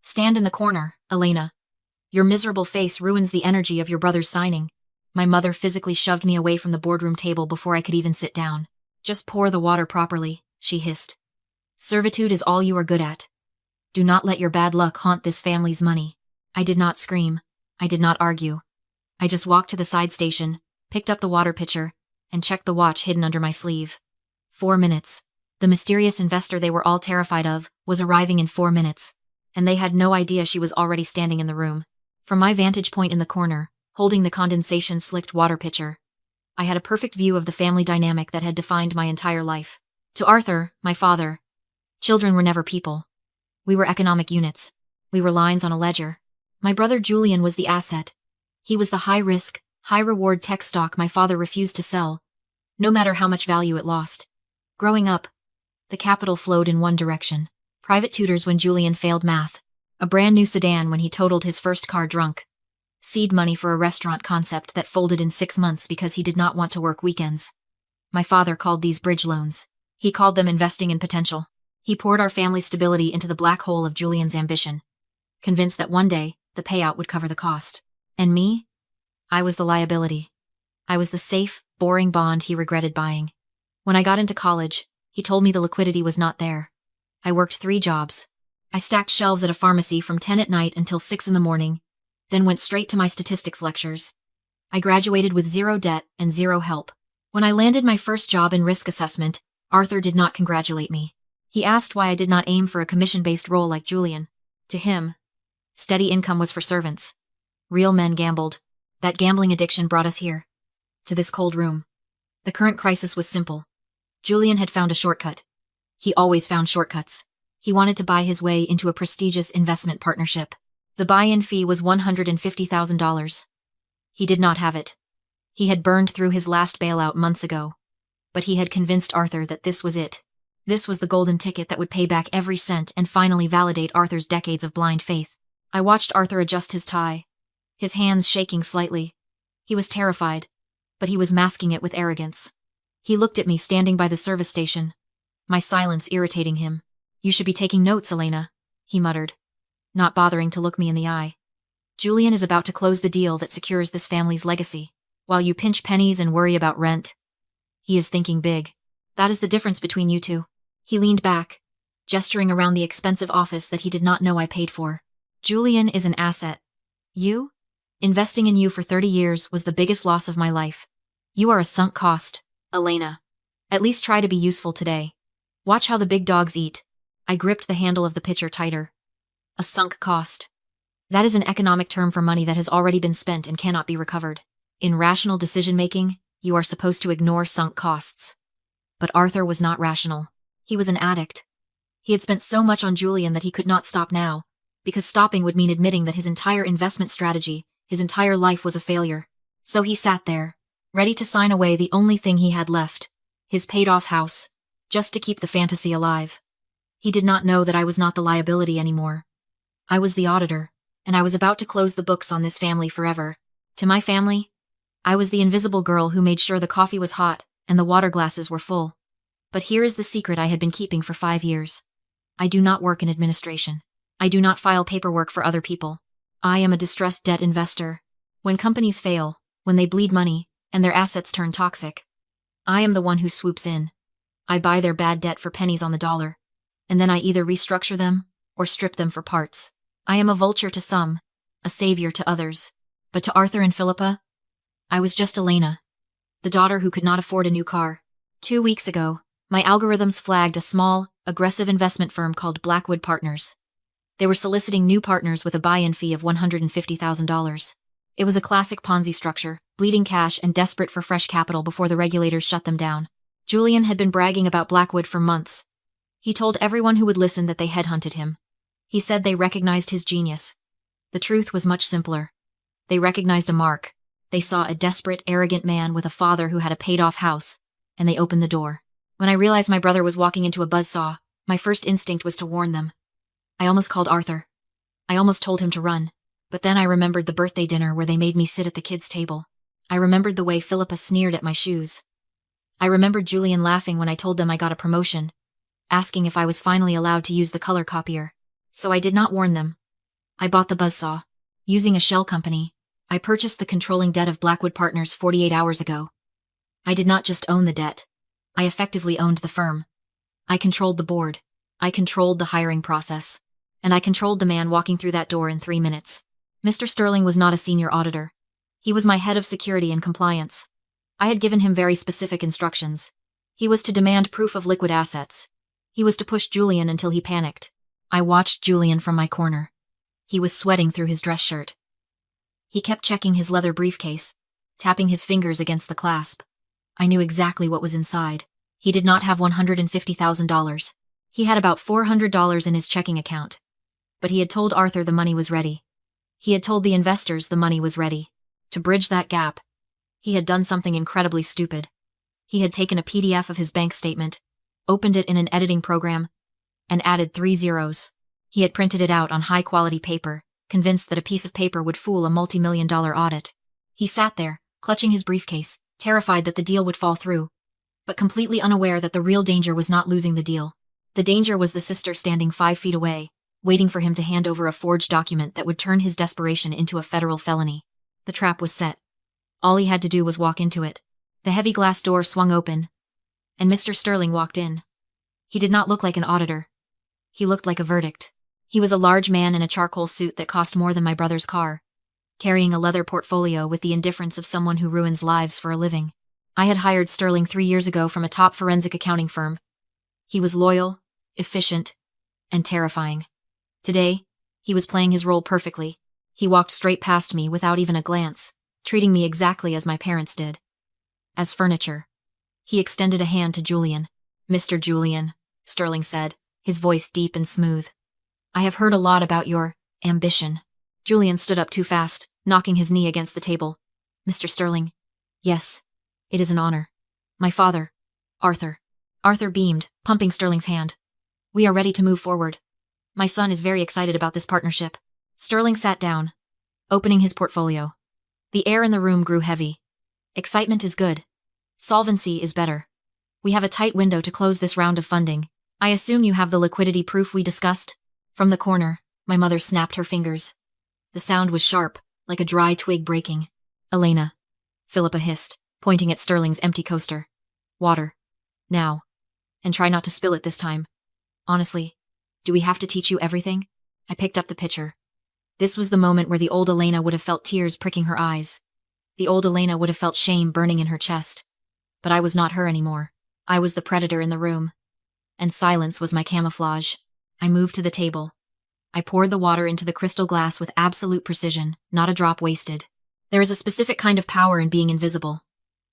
Stand in the corner, Elena. Your miserable face ruins the energy of your brother's signing. My mother physically shoved me away from the boardroom table before I could even sit down. Just pour the water properly, she hissed. Servitude is all you are good at. Do not let your bad luck haunt this family's money. I did not scream. I did not argue. I just walked to the side station, picked up the water pitcher, and checked the watch hidden under my sleeve. 4 minutes. The mysterious investor they were all terrified of was arriving in 4 minutes, and they had no idea she was already standing in the room. From my vantage point in the corner, holding the condensation-slicked water pitcher, I had a perfect view of the family dynamic that had defined my entire life. To Arthur, my father, children were never people. We were economic units. We were lines on a ledger. My brother Julian was the asset. He was the high-risk, high-reward tech stock my father refused to sell, no matter how much value it lost. Growing up, the capital flowed in one direction. Private tutors when Julian failed math, a brand new sedan when he totaled his first car drunk, seed money for a restaurant concept that folded in 6 months because he did not want to work weekends. My father called these bridge loans. He called them investing in potential. He poured our family's stability into the black hole of Julian's ambition, convinced that one day the payout would cover the cost. And me? I was the liability. I was the safe, boring bond he regretted buying. When I got into college, he told me the liquidity was not there. I worked 3 jobs. I stacked shelves at a pharmacy from 10 at night until 6 in the morning, then went straight to my statistics lectures. I graduated with 0 debt and 0 help. When I landed my first job in risk assessment, Arthur did not congratulate me. He asked why I did not aim for a commission-based role like Julian. To him, steady income was for servants. Real men gambled. That gambling addiction brought us here, to this cold room. The current crisis was simple. Julian had found a shortcut. He always found shortcuts. He wanted to buy his way into a prestigious investment partnership. The buy-in fee was $150,000. He did not have it. He had burned through his last bailout months ago. But he had convinced Arthur that this was it. This was the golden ticket that would pay back every cent and finally validate Arthur's decades of blind faith. I watched Arthur adjust his tie, his hands shaking slightly. He was terrified, but he was masking it with arrogance. He looked at me standing by the service station, my silence irritating him. You should be taking notes, Elena, he muttered, not bothering to look me in the eye. Julian is about to close the deal that secures this family's legacy. While you pinch pennies and worry about rent, he is thinking big. That is the difference between you two. He leaned back, gesturing around the expensive office that he did not know I paid for. Julian is an asset. You? Investing in you for 30 years was the biggest loss of my life. You are a sunk cost, Elena. At least try to be useful today. Watch how the big dogs eat. I gripped the handle of the pitcher tighter. A sunk cost. That is an economic term for money that has already been spent and cannot be recovered. In rational decision-making, you are supposed to ignore sunk costs. But Arthur was not rational. He was an addict. He had spent so much on Julian that he could not stop now, because stopping would mean admitting that his entire investment strategy, his entire life was a failure. So he sat there, ready to sign away the only thing he had left, his paid-off house, just to keep the fantasy alive. He did not know that I was not the liability anymore. I was the auditor, and I was about to close the books on this family forever. To my family, I was the invisible girl who made sure the coffee was hot and the water glasses were full. But here is the secret I had been keeping for 5 years. I do not work in administration. I do not file paperwork for other people. I am a distressed debt investor. When companies fail, when they bleed money, and their assets turn toxic, I am the one who swoops in. I buy their bad debt for pennies on the dollar, and then I either restructure them or strip them for parts. I am a vulture to some, a savior to others. But to Arthur and Philippa, I was just Elena, the daughter who could not afford a new car. 2 weeks ago, my algorithms flagged a small, aggressive investment firm called Blackwood Partners. They were soliciting new partners with a buy-in fee of $150,000. It was a classic Ponzi structure, bleeding cash and desperate for fresh capital before the regulators shut them down. Julian had been bragging about Blackwood for months. He told everyone who would listen that they headhunted him. He said they recognized his genius. The truth was much simpler. They recognized a mark. They saw a desperate, arrogant man with a father who had a paid-off house, and they opened the door. When I realized my brother was walking into a buzzsaw, my first instinct was to warn them. I almost called Arthur. I almost told him to run. But then I remembered the birthday dinner where they made me sit at the kids' table. I remembered the way Philippa sneered at my shoes. I remembered Julian laughing when I told them I got a promotion, asking if I was finally allowed to use the color copier. So I did not warn them. I bought the buzzsaw. Using a shell company, I purchased the controlling debt of Blackwood Partners 48 hours ago. I did not just own the debt. I effectively owned the firm. I controlled the board. I controlled the hiring process. And I controlled the man walking through that door in 3 minutes. Mr. Sterling was not a senior auditor. He was my head of security and compliance. I had given him very specific instructions. He was to demand proof of liquid assets. He was to push Julian until he panicked. I watched Julian from my corner. He was sweating through his dress shirt. He kept checking his leather briefcase, tapping his fingers against the clasp. I knew exactly what was inside. He did not have $150,000. He had about $400 in his checking account. But he had told Arthur the money was ready. He had told the investors the money was ready. To bridge that gap, he had done something incredibly stupid. He had taken a PDF of his bank statement, opened it in an editing program, and added 3 zeros. He had printed it out on high-quality paper, convinced that a piece of paper would fool a multi-million-dollar audit. He sat there, clutching his briefcase, terrified that the deal would fall through, but completely unaware that the real danger was not losing the deal. The danger was the sister standing 5 feet away, waiting for him to hand over a forged document that would turn his desperation into a federal felony. The trap was set. All he had to do was walk into it. The heavy glass door swung open, and Mr. Sterling walked in. He did not look like an auditor. He looked like a verdict. He was a large man in a charcoal suit that cost more than my brother's car, carrying a leather portfolio with the indifference of someone who ruins lives for a living. I had hired Sterling 3 years ago from a top forensic accounting firm. He was loyal, efficient, and terrifying. Today, he was playing his role perfectly. He walked straight past me without even a glance, treating me exactly as my parents did. As furniture. He extended a hand to Julian. "Mr. Julian," Sterling said, his voice deep and smooth. "I have heard a lot about your ambition." Julian stood up too fast, knocking his knee against the table. "Mr. Sterling." "Yes, it is an honor. My father, Arthur." Arthur beamed, pumping Sterling's hand. "We are ready to move forward. My son is very excited about this partnership." Sterling sat down, opening his portfolio. The air in the room grew heavy. Excitement is good. Solvency is better. We have a tight window to close this round of funding. I assume you have the liquidity proof we discussed? From the corner, my mother snapped her fingers. The sound was sharp, like a dry twig breaking. "Elena," Philippa hissed, pointing at Sterling's empty coaster. "Water. Now. And try not to spill it this time. Honestly, do we have to teach you everything?" I picked up the pitcher. This was the moment where the old Elena would have felt tears pricking her eyes. The old Elena would have felt shame burning in her chest. But I was not her anymore. I was the predator in the room. And silence was my camouflage. I moved to the table. I poured the water into the crystal glass with absolute precision, not a drop wasted. There is a specific kind of power in being invisible.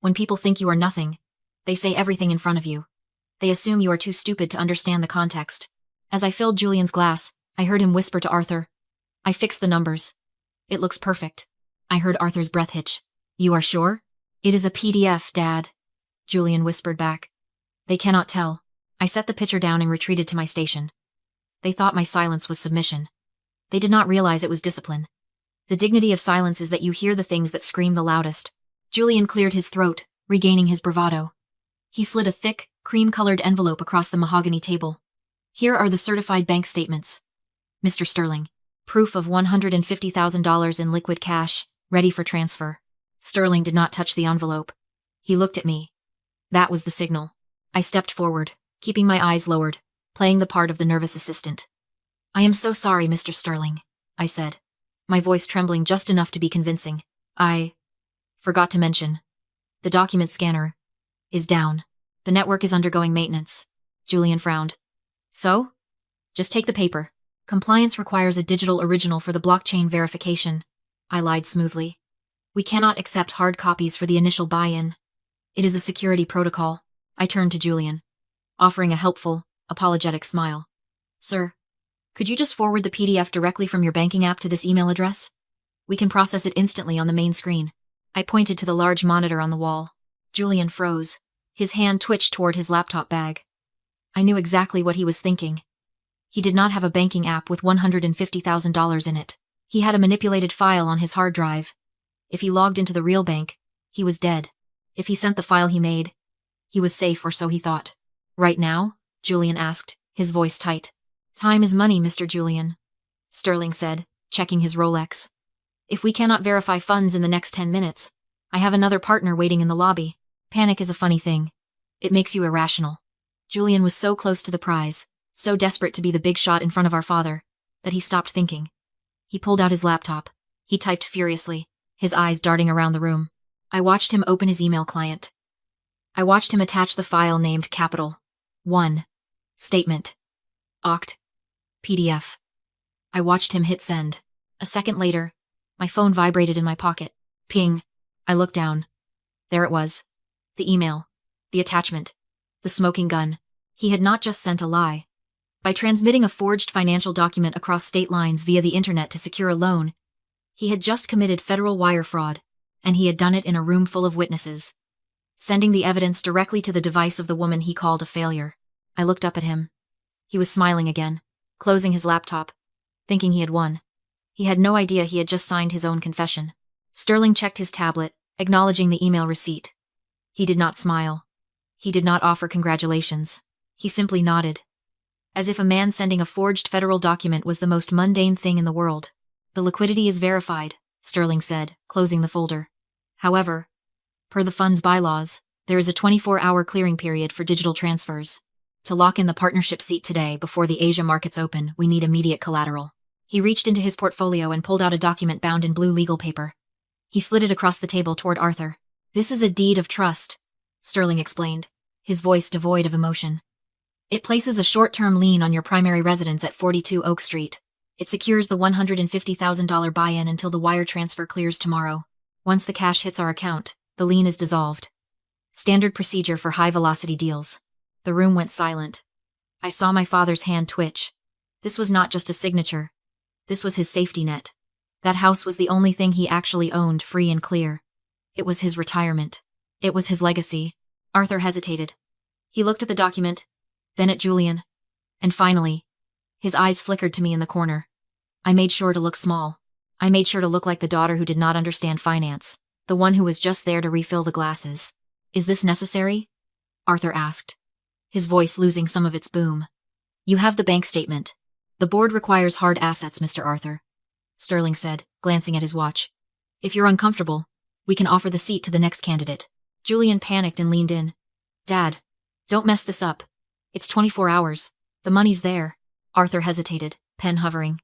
When people think you are nothing, they say everything in front of you. They assume you are too stupid to understand the context. As I filled Julian's glass, I heard him whisper to Arthur, "I fixed the numbers. It looks perfect." I heard Arthur's breath hitch. "You are sure?" "It is a PDF, Dad," Julian whispered back. "They cannot tell." I set the pitcher down and retreated to my station. They thought my silence was submission. They did not realize it was discipline. The dignity of silence is that you hear the things that scream the loudest. Julian cleared his throat, regaining his bravado. He slid a thick, cream-colored envelope across the mahogany table. "Here are the certified bank statements. Mr. Sterling. Proof of $150,000 in liquid cash, ready for transfer." Sterling did not touch the envelope. He looked at me. That was the signal. I stepped forward, keeping my eyes lowered, playing the part of the nervous assistant. "I am so sorry, Mr. Sterling," I said, my voice trembling just enough to be convincing. "I forgot to mention. The document scanner is down. The network is undergoing maintenance." Julian frowned. "So? Just take the paper. Compliance requires a digital original for the blockchain verification." I lied smoothly. "We cannot accept hard copies for the initial buy-in. It is a security protocol." I turned to Julian, offering a helpful, apologetic smile. "Sir, could you just forward the PDF directly from your banking app to this email address? We can process it instantly on the main screen." I pointed to the large monitor on the wall. Julian froze. His hand twitched toward his laptop bag. I knew exactly what he was thinking. He did not have a banking app with $150,000 in it. He had a manipulated file on his hard drive. If he logged into the real bank, he was dead. If he sent the file he made, he was safe, or so he thought. "Right now?" Julian asked, his voice tight. "Time is money, Mr. Julian," Sterling said, checking his Rolex. If we cannot verify funds in the next 10 minutes, I have another partner waiting in the lobby. Panic is a funny thing. It makes you irrational. Julian was so close to the prize, so desperate to be the big shot in front of our father, that he stopped thinking. He pulled out his laptop. He typed furiously, his eyes darting around the room. I watched him open his email client. I watched him attach the file named Capital 1. Statement. Oct. PDF. I watched him hit send. A second later, my phone vibrated in my pocket. Ping. I looked down. There it was. The email. The attachment. The smoking gun. He had not just sent a lie. By transmitting a forged financial document across state lines via the internet to secure a loan, he had just committed federal wire fraud, and he had done it in a room full of witnesses, sending the evidence directly to the device of the woman he called a failure. I looked up at him. He was smiling again, closing his laptop, thinking he had won. He had no idea he had just signed his own confession. Sterling checked his tablet, acknowledging the email receipt. He did not smile. He did not offer congratulations. He simply nodded, as if a man sending a forged federal document was the most mundane thing in the world. The liquidity is verified, Sterling said, closing the folder. However, per the fund's bylaws, there is a 24-hour clearing period for digital transfers. To lock in the partnership seat today before the Asia markets open, we need immediate collateral. He reached into his portfolio and pulled out a document bound in blue legal paper. He slid it across the table toward Arthur. This is a deed of trust, Sterling explained, his voice devoid of emotion. It places a short-term lien on your primary residence at 42 Oak Street. It secures the $150,000 buy-in until the wire transfer clears tomorrow. Once the cash hits our account, the lien is dissolved. Standard procedure for high-velocity deals. The room went silent. I saw my father's hand twitch. This was not just a signature. This was his safety net. That house was the only thing he actually owned, free and clear. It was his retirement. It was his legacy. Arthur hesitated. He looked at the document, then at Julian, and finally, his eyes flickered to me in the corner. I made sure to look small. I made sure to look like the daughter who did not understand finance, the one who was just there to refill the glasses. Is this necessary? Arthur asked, his voice losing some of its boom. You have the bank statement. The board requires hard assets, Mr. Arthur, Sterling said, glancing at his watch. If you're uncomfortable, we can offer the seat to the next candidate. Julian panicked and leaned in. Dad, don't mess this up. It's 24 hours. The money's there. Arthur hesitated, pen hovering.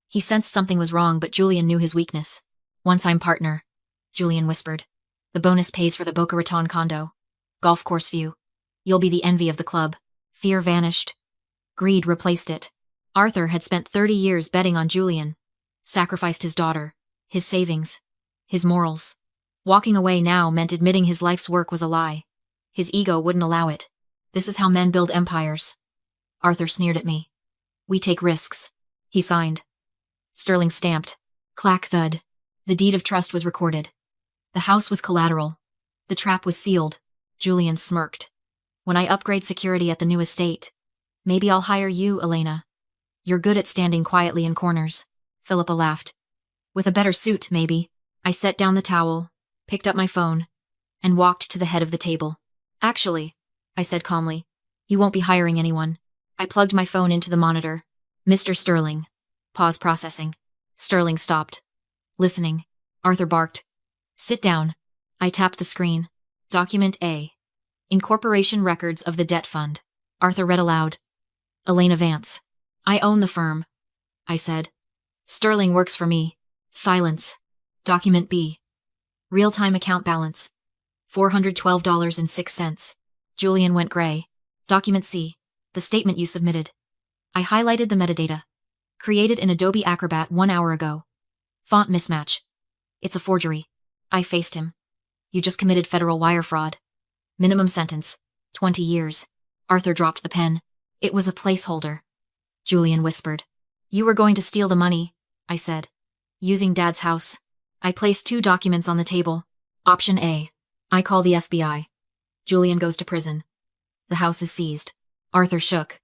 He sensed something was wrong, but Julian knew his weakness. Once I'm partner, Julian whispered. The bonus pays for the Boca Raton condo. Golf course view. You'll be the envy of the club. Fear vanished. Greed replaced it. Arthur had spent 30 years betting on Julian. Sacrificed his daughter, his savings, his morals. Walking away now meant admitting his life's work was a lie. His ego wouldn't allow it. This is how men build empires. Arthur sneered at me. We take risks. He signed. Sterling stamped. Clack thud. The deed of trust was recorded. The house was collateral. The trap was sealed. Julian smirked. When I upgrade security at the new estate, maybe I'll hire you, Elena. You're good at standing quietly in corners. Philippa laughed. With a better suit, maybe. I set down the towel, picked up my phone, and walked to the head of the table. Actually, I said calmly, you won't be hiring anyone. I plugged my phone into the monitor. Mr. Sterling. Pause processing. Sterling stopped. Listening. Arthur barked. Sit down. I tapped the screen. Document A. Incorporation records of the debt fund. Arthur read aloud. Elena Vance. I own the firm. I said. Sterling works for me. Silence. Document B. Real-time account balance. $412.06. Julian went gray. Document C. The statement you submitted. I highlighted the metadata. Created in Adobe Acrobat 1 hour ago. Font mismatch. It's a forgery. I faced him. You just committed federal wire fraud. Minimum sentence. 20 years. Arthur dropped the pen. It was a placeholder. Julian whispered. You were going to steal the money, I said. Using Dad's house. I placed 2 documents on the table. Option A. I call the FBI. Julian goes to prison. The house is seized. Arthur shook.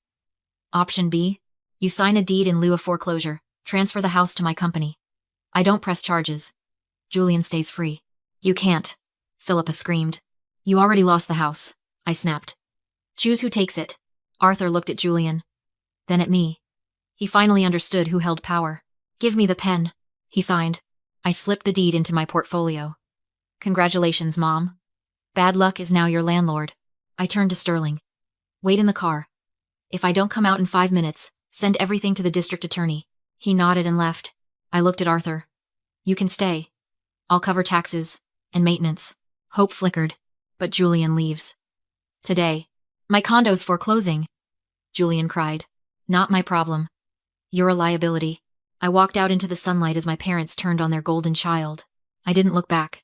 Option B. You sign a deed in lieu of foreclosure. Transfer the house to my company. I don't press charges. Julian stays free. You can't. Philippa screamed. You already lost the house. I snapped. Choose who takes it. Arthur looked at Julian. Then at me. He finally understood who held power. Give me the pen, he signed. I slipped the deed into my portfolio. Congratulations, Mom. Bad luck is now your landlord. I turned to Sterling. Wait in the car. If I don't come out in 5 minutes, send everything to the district attorney. He nodded and left. I looked at Arthur. You can stay. I'll cover taxes and maintenance. Hope flickered, but Julian leaves. Today. My condo's foreclosing. Julian cried. Not my problem. You're a liability. I walked out into the sunlight as my parents turned on their golden child. I didn't look back.